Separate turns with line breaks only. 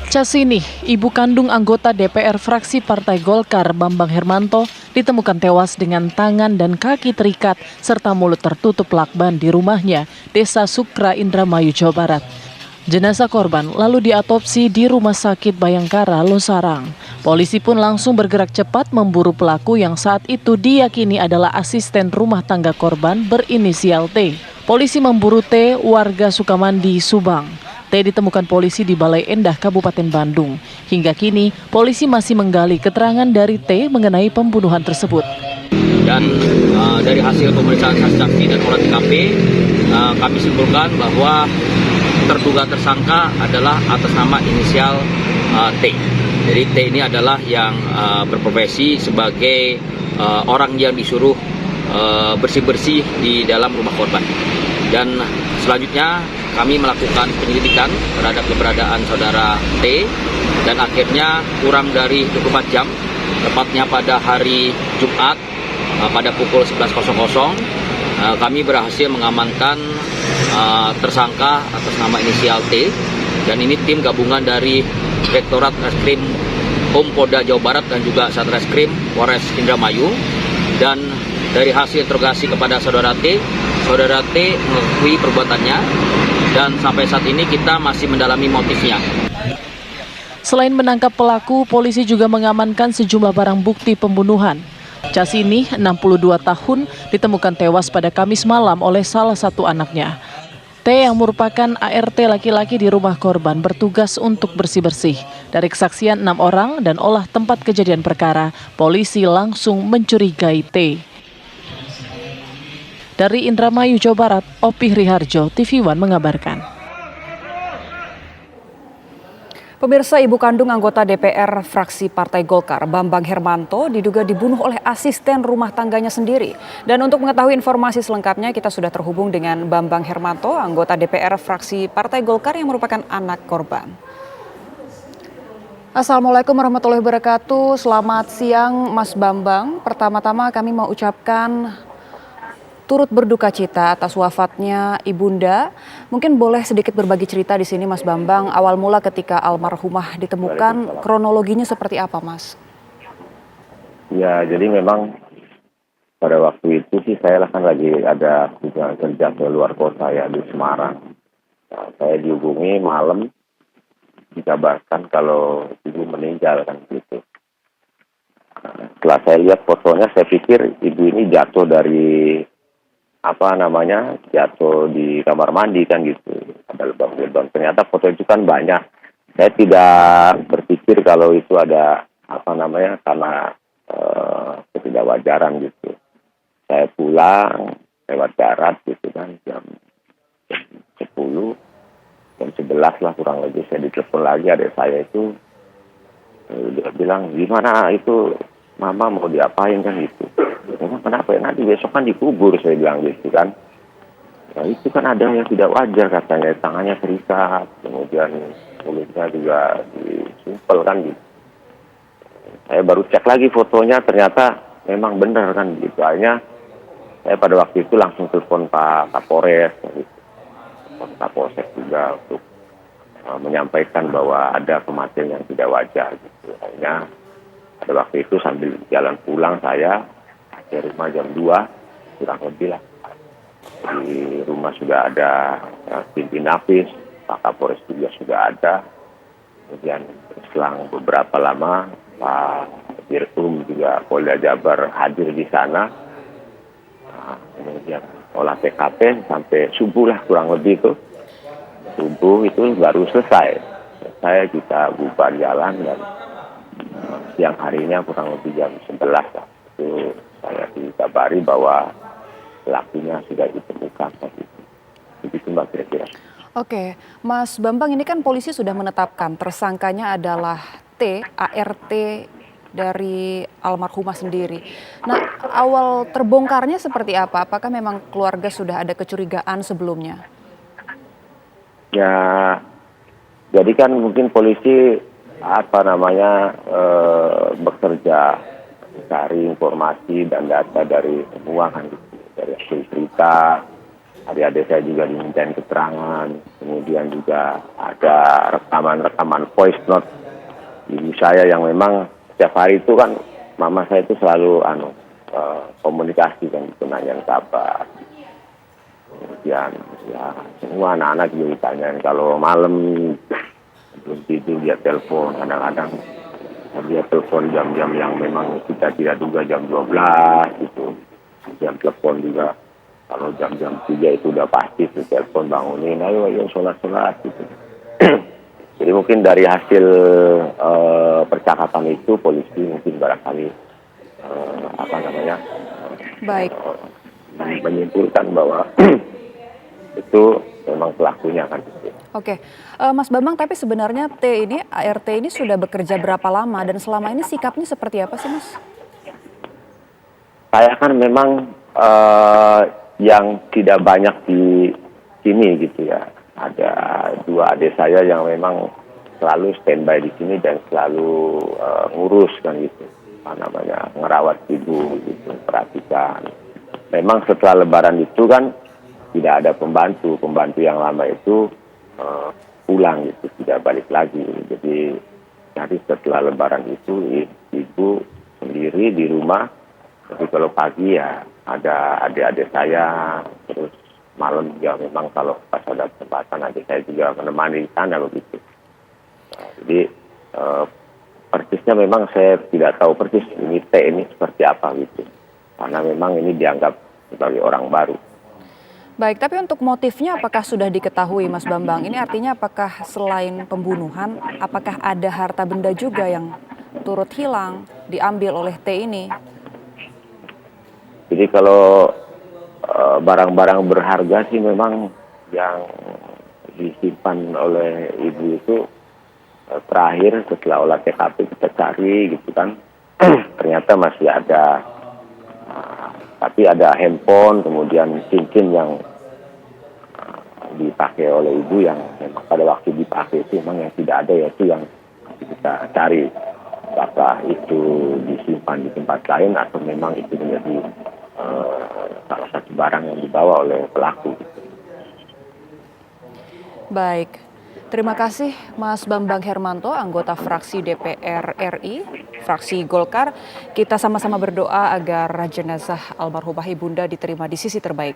Casini, ibu kandung anggota DPR fraksi Partai Golkar Bambang Hermanto, ditemukan tewas dengan tangan dan kaki terikat serta mulut tertutup lakban di rumahnya, Desa Sukra, Indramayu, Jawa Barat. Jenazah korban lalu diotopsi di Rumah Sakit Bayangkara, Losarang. Polisi pun langsung bergerak cepat memburu pelaku yang saat itu diyakini adalah asisten rumah tangga korban berinisial T. Polisi memburu T, warga Sukamandi, Subang. T ditemukan polisi di Balai Endah, Kabupaten Bandung. Hingga kini, polisi masih menggali keterangan dari T mengenai pembunuhan tersebut.
Dan dari hasil pemeriksaan saksi dan olah TKP, kami simpulkan bahwa terduga tersangka adalah atas nama inisial T. Jadi T ini adalah yang berprofesi sebagai orang yang disuruh bersih-bersih di dalam rumah korban. Dan selanjutnya kami melakukan penyelidikan terhadap keberadaan saudara T, dan akhirnya kurang dari 24 jam, tepatnya pada hari Jumat pada pukul 11.00, kami berhasil mengamankan tersangka atas nama inisial T, dan ini tim gabungan dari Direktorat Reskrim Polda Jawa Barat dan juga Satreskrim Polres Indramayu. Dan dari hasil interogasi kepada saudara T mengakui perbuatannya, dan sampai saat ini kita masih mendalami motifnya.
Selain menangkap pelaku, polisi juga mengamankan sejumlah barang bukti pembunuhan. Casini, 62 tahun, ditemukan tewas pada Kamis malam oleh salah satu anaknya. T yang merupakan ART laki-laki di rumah korban bertugas untuk bersih-bersih. Dari kesaksian 6 orang dan olah tempat kejadian perkara, polisi langsung mencurigai T. Dari Indramayu, Jawa Barat, Opih Riharjo, TV One mengabarkan.
Pemirsa, ibu kandung anggota DPR fraksi Partai Golkar Bambang Hermanto diduga dibunuh oleh asisten rumah tangganya sendiri. Dan untuk mengetahui informasi selengkapnya kita sudah terhubung dengan Bambang Hermanto, anggota DPR fraksi Partai Golkar yang merupakan anak korban. Assalamualaikum warahmatullahi wabarakatuh. Selamat siang Mas Bambang. Pertama-tama kami mau ucapkan turut berduka cita atas wafatnya Ibunda. Mungkin boleh sedikit berbagi cerita di sini Mas Bambang, awal mula ketika almarhumah ditemukan, kronologinya seperti apa Mas?
Ya, jadi memang pada waktu itu sih saya kan lagi ada kunjungan kerja ke luar kota ya, di Semarang. Nah, saya dihubungi malam, dikabarkan kalau ibu meninggal kan gitu. Nah, setelah saya lihat fotonya, saya pikir ibu ini jatuh dari jatuh di kamar mandi kan gitu, ada lebam-lebam. Ternyata foto itu kan banyak. Saya tidak berpikir kalau itu ada karena ketidakwajaran gitu. Saya pulang lewat darat gitu kan jam 10, jam 11 lah kurang lebih, saya ditelepon lagi adik saya itu, dia bilang gimana itu mama mau diapain kan gitu. Kenapa ya, nanti besok kan dikubur, saya bilang gitu kan. Nah, itu kan ada yang tidak wajar katanya, tangannya terikat, kemudian mulutnya juga disumpel kan gitu. Saya baru cek lagi fotonya, ternyata memang benar kan gitu. Akhirnya saya pada waktu itu langsung telepon Pak Kapolres, gitu. Kapolsek juga untuk menyampaikan bahwa ada kematian yang tidak wajar gitu. Akhirnya pada waktu itu sambil jalan pulang saya ke rumah jam 2 kurang lebih lah. Di rumah sudah ada pimpin Nafis, Pak Kapolres juga sudah ada. Kemudian selang beberapa lama Pak Dirtum juga Polda Jabar hadir di sana. Nah, kemudian olah TKP sampai subuh lah kurang lebih itu. Subuh itu baru selesai. Selesai kita bubar jalan, dan siang harinya kurang lebih jam 11 lah. Itu saya dikabari bahwa pelakunya sudah ditemukan. Begitu Mbak kira-kira.
Oke, Mas Bambang, ini kan polisi sudah menetapkan tersangkanya adalah T, ART dari almarhumah sendiri. Nah, awal terbongkarnya seperti apa? Apakah memang keluarga sudah ada kecurigaan sebelumnya?
Ya, jadi kan mungkin polisi bekerja cari informasi dan data dari semua kan gitu. Dari hasil cerita, adik-adik saya juga dimintain keterangan, kemudian juga ada rekaman-rekaman voice note ibu saya yang memang setiap hari itu kan mama saya itu selalu komunikasi kan, itu nanyain kabar. Kemudian ya semua anak-anak juga ditanyain kalau malam belum tidur dia telepon, kadang-kadang dia telepon jam-jam yang memang kita tidak duga, jam 12 gitu. Jam telepon juga kalau jam-jam 3 itu udah pasti tuh telepon, bangunin, ayo sholat gitu. Jadi mungkin dari hasil percakapan itu polisi mungkin barangkali
Baik.
menyimpulkan bahwa itu memang pelakunya kan.
Oke, Mas Bambang, tapi sebenarnya ART ini sudah bekerja berapa lama dan selama ini sikapnya seperti apa sih, Mas?
Saya kan memang yang tidak banyak di sini gitu ya. Ada 2 adik saya yang memang selalu standby di sini dan selalu ngurus kan gitu. Ngerawat ibu gitu, perhatikan. Memang setelah Lebaran itu kan tidak ada pembantu yang lama itu pulang gitu, tidak balik lagi. Jadi nanti setelah Lebaran itu ibu sendiri di rumah. Tapi kalau pagi ya ada adik-adik saya, terus malam juga memang kalau pas ada kesempatan adik saya juga menemani di sana begitu. Nah, jadi persisnya memang saya tidak tahu persis ini T ini seperti apa gitu, karena memang ini dianggap sebagai orang baru.
Baik, tapi untuk motifnya apakah sudah diketahui, Mas Bambang? Ini artinya apakah selain pembunuhan, apakah ada harta benda juga yang turut hilang, diambil oleh T ini?
Jadi kalau barang-barang berharga sih memang yang disimpan oleh ibu itu terakhir setelah olah TKP kita cari gitu kan, ternyata masih ada. Tapi ada handphone, kemudian cincin yang dipakai oleh ibu yang memang pada waktu dipakai itu memang yang tidak ada, yaitu yang kita cari. Apakah itu disimpan di tempat lain atau memang itu menjadi salah satu barang yang dibawa oleh pelaku.
Baik, terima kasih Mas Bambang Hermanto, anggota fraksi DPR RI, fraksi Golkar. Kita sama-sama berdoa agar jenazah almarhumah Ibunda diterima di sisi terbaik.